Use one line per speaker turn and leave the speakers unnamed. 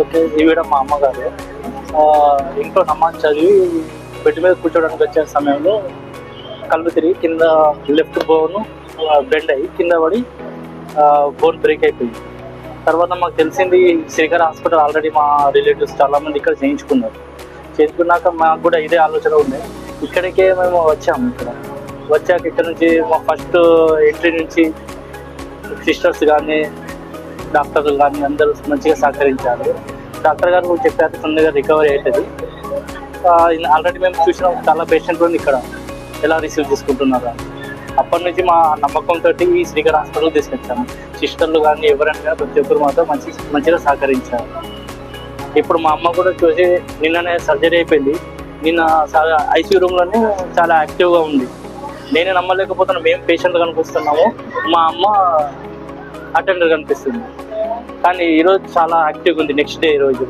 Okay, ఈవిడ మా అమ్మగారు. ఇంట్లో నమాజ్ చదివి బెడ్ మీద కూర్చోడానికి వచ్చే సమయంలో కళ్ళు తిరిగి కింద లెఫ్ట్ బోన్ బెండ్ అయ్యి కింద పడి బోన్ బ్రేక్ అయిపోయింది. తర్వాత మాకు తెలిసింది శ్రీకర్ హాస్పిటల్ ఆల్రెడీ మా రిలేటివ్స్ చాలామంది ఇక్కడ చేయించుకున్నాక మాకు కూడా ఇదే ఆలోచన ఉంది. ఇక్కడికే మేము వచ్చాము. వచ్చాక ఇక్కడ నుంచి మా ఫస్ట్ ఎంట్రీ నుంచి సిస్టర్స్ కానీ డాక్టర్లు కానీ అందరూ మంచిగా సహకరించారు. డాక్టర్ గారు చెప్పారు తొందరగా రికవరీ అవుతుంది. ఆల్రెడీ మేము చూసిన చాలా పేషెంట్లు ఉంది ఇక్కడ ఎలా రిసీవ్ చేసుకుంటున్నారు. అప్పటి నుంచి మా నమ్మకంతో ఈ శ్రీకర్ హాస్పిటల్ తీసుకొచ్చాము. సిస్టర్లు కానీ ఎవరైనా కానీ ప్రతి ఒక్కరు మాత్రం మంచిగా సహకరించారు. ఇప్పుడు మా అమ్మ కూడా చూసి నిన్ననే సర్జరీ అయిపోయింది. నిన్న ఐసీయూ రూమ్లోనే చాలా యాక్టివ్గా ఉంది. నేనే నమ్మలేకపోతున్నాను. మేము పేషెంట్లు కనిపిస్తున్నాము, మా అమ్మ అటెండర్ కనిపిస్తుంది. కానీ ఈరోజు చాలా యాక్టివ్గా ఉంది. నెక్స్ట్ డే ఈరోజు